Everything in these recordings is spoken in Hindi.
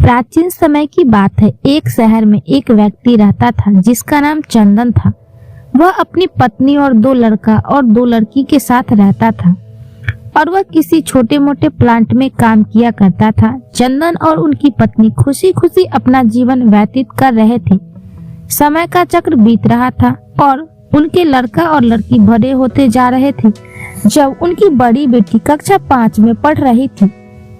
प्राचीन समय की बात है। एक शहर में एक व्यक्ति रहता था जिसका नाम चंदन था। वह अपनी पत्नी और 2 लड़का और 2 लड़की के साथ रहता था और वह किसी छोटे मोटे प्लांट में काम किया करता था। चंदन और उनकी पत्नी खुशी खुशी अपना जीवन व्यतीत कर रहे थे। समय का चक्र बीत रहा था और उनके लड़का और लड़की बड़े होते जा रहे थे। जब उनकी बड़ी बेटी कक्षा 5 में पढ़ रही थी,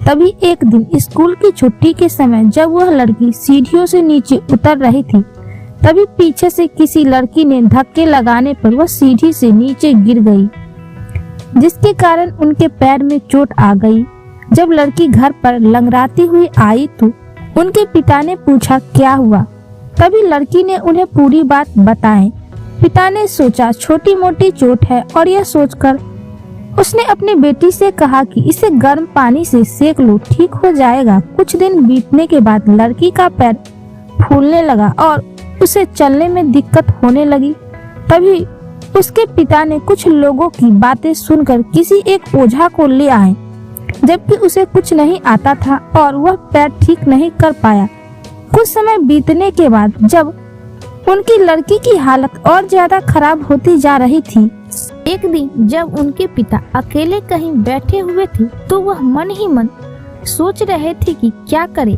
तभी एक दिन स्कूल की छुट्टी के समय जब वह लड़की सीढ़ियों से नीचे उतर रही थी, तभी पीछे से किसी लड़की ने धक्के लगाने पर वह सीढ़ी से नीचे गिर गई, जिसके कारण उनके पैर में चोट आ गई। जब लड़की घर पर लंगड़ाती हुई आई तो उनके पिता ने पूछा क्या हुआ। तभी लड़की ने उन्हें पूरी बात बताई। पिता ने सोचा छोटी मोटी चोट है और यह सोचकर उसने अपनी बेटी से कहा कि इसे गर्म पानी से सेक लो, ठीक हो जाएगा। कुछ दिन बीतने के बाद लड़की का पैर फूलने लगा और उसे चलने में दिक्कत होने लगी। तभी उसके पिता ने कुछ लोगों की बातें सुनकर किसी एक ओझा को ले आए, जबकि उसे कुछ नहीं आता था और वह पैर ठीक नहीं कर पाया। कुछ समय बीतने के बाद जब उनकी लड़की की हालत और ज्यादा खराब होती जा रही थी, एक दिन जब उनके पिता अकेले कहीं बैठे हुए थे तो वह मन ही मन सोच रहे थे कि क्या करें।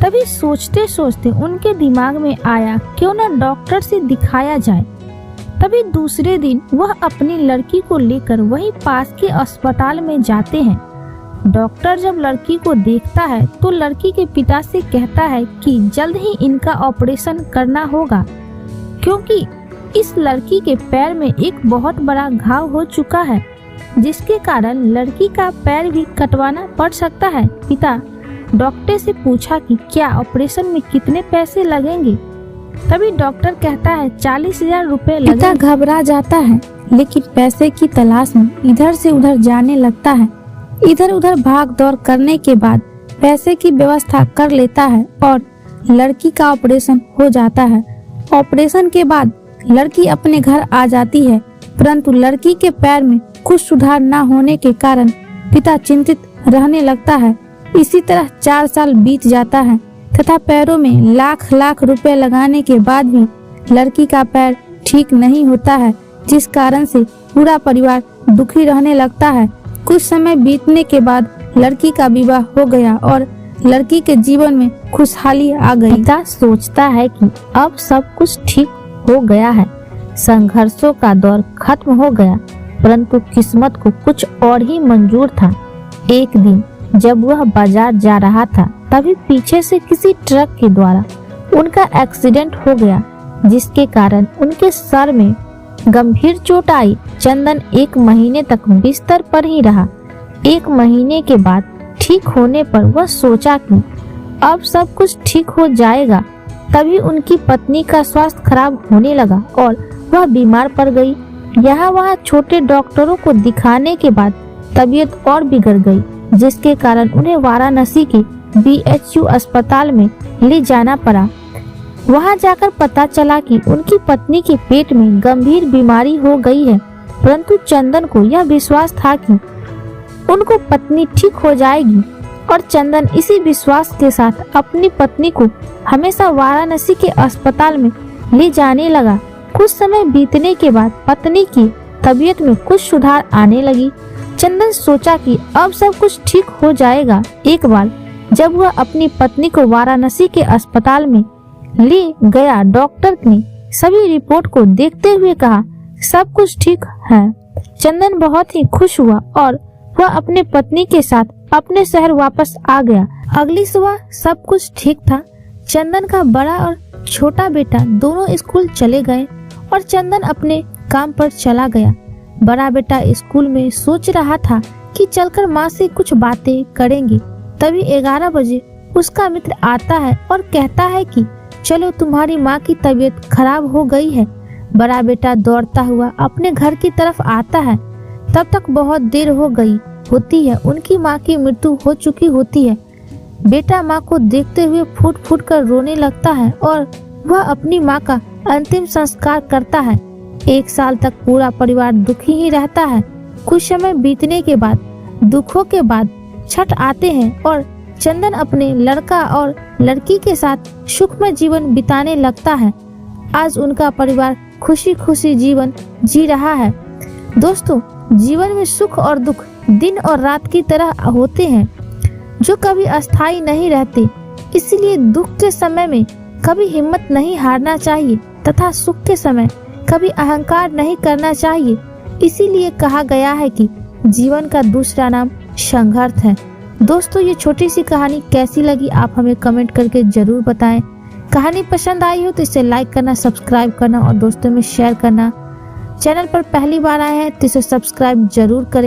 तभी सोचते सोचते उनके दिमाग में आया क्यों न डॉक्टर से दिखाया जाए। तभी दूसरे दिन वह अपनी लड़की को लेकर वहीं पास के अस्पताल में जाते हैं। डॉक्टर जब लड़की को देखता है तो लड़की के पिता से कहता है कि जल्द ही इनका ऑपरेशन करना होगा, क्योंकि इस लड़की के पैर में एक बहुत बड़ा घाव हो चुका है, जिसके कारण लड़की का पैर भी कटवाना पड़ सकता है। पिता डॉक्टर से पूछा कि क्या ऑपरेशन में कितने पैसे लगेंगे। तभी डॉक्टर कहता है 40,000 रुपए लगेंगे। पिता घबरा जाता है, लेकिन पैसे की तलाश में इधर से उधर जाने लगता है। इधर उधर भाग दौड़ करने के बाद पैसे की व्यवस्था कर लेता है और लड़की का ऑपरेशन हो जाता है। ऑपरेशन के बाद लड़की अपने घर आ जाती है, परंतु लड़की के पैर में कुछ सुधार न होने के कारण पिता चिंतित रहने लगता है। इसी तरह 4 साल बीत जाता है तथा पैरों में लाख लाख रुपए लगाने के बाद भी लड़की का पैर ठीक नहीं होता है, जिस कारण से पूरा परिवार दुखी रहने लगता है। कुछ समय बीतने के बाद लड़की का विवाह हो गया और लड़की के जीवन में खुशहाली आ गई। पिता सोचता है कि अब सब कुछ ठीक हो गया है, संघर्षों का दौर खत्म हो गया, परंतु किस्मत को कुछ और ही मंजूर था। एक दिन जब वह बाजार जा रहा था, तभी पीछे से किसी ट्रक के द्वारा उनका एक्सीडेंट हो गया, जिसके कारण उनके सर में गंभीर चोट आई। चंदन 1 महीने तक बिस्तर पर ही रहा। 1 महीने के बाद ठीक होने पर वह सोचा कि अब सब कुछ ठीक हो जाएगा। तभी उनकी पत्नी का स्वास्थ्य खराब होने लगा और वह बीमार पड़ गई। यहाँ वहाँ छोटे डॉक्टरों को दिखाने के बाद तबीयत और बिगड़ गई, जिसके कारण उन्हें वाराणसी के BHU अस्पताल में ले जाना पड़ा। वहां जाकर पता चला कि उनकी पत्नी के पेट में गंभीर बीमारी हो गई है, परंतु चंदन को यह विश्वास था कि उनको पत्नी ठीक हो जाएगी और चंदन इसी विश्वास के साथ अपनी पत्नी को हमेशा वाराणसी के अस्पताल में ले जाने लगा। कुछ समय बीतने के बाद पत्नी की तबीयत में कुछ सुधार आने लगी। चंदन सोचा कि अब सब कुछ ठीक हो जाएगा। एक बार जब वह अपनी पत्नी को वाराणसी के अस्पताल में ले गया, डॉक्टर ने सभी रिपोर्ट को देखते हुए कहा सब कुछ ठीक है। चंदन बहुत ही खुश हुआ और वह अपने पत्नी के साथ अपने शहर वापस आ गया। अगली सुबह सब कुछ ठीक था। चंदन का बड़ा और छोटा बेटा दोनों स्कूल चले गए और चंदन अपने काम पर चला गया। बड़ा बेटा स्कूल में सोच रहा था कि चलकर माँ से कुछ बातें करेंगे। तभी 11 बजे उसका मित्र आता है और कहता है कि चलो तुम्हारी माँ की तबीयत खराब हो गई है। बड़ा बेटा दौड़ता हुआ अपने घर की तरफ आता है। तब तक बहुत देर हो गई होती है, उनकी माँ की मृत्यु हो चुकी होती है। बेटा माँ को देखते हुए फूट फूट कर रोने लगता है और वह अपनी माँ का अंतिम संस्कार करता है। 1 साल तक पूरा परिवार दुखी ही रहता है। कुछ समय बीतने के बाद दुखों के बाद छठ आते हैं और चंदन अपने लड़का और लड़की के साथ सुखमय जीवन बिताने लगता है। आज उनका परिवार खुशी खुशी जीवन जी रहा है। दोस्तों, जीवन में सुख और दुख दिन और रात की तरह होते हैं, जो कभी अस्थायी नहीं रहते। इसलिए दुख के समय में कभी हिम्मत नहीं हारना चाहिए तथा सुख के समय कभी अहंकार नहीं करना चाहिए। इसीलिए कहा गया है कि जीवन का दूसरा नाम संघर्ष है। दोस्तों, ये छोटी सी कहानी कैसी लगी आप हमें कमेंट करके जरूर बताएं। कहानी पसंद आई हो तो इसे लाइक करना, सब्सक्राइब करना और दोस्तों में शेयर करना। चैनल पर पहली बार आए हैं तो इसे सब्सक्राइब जरूर करें।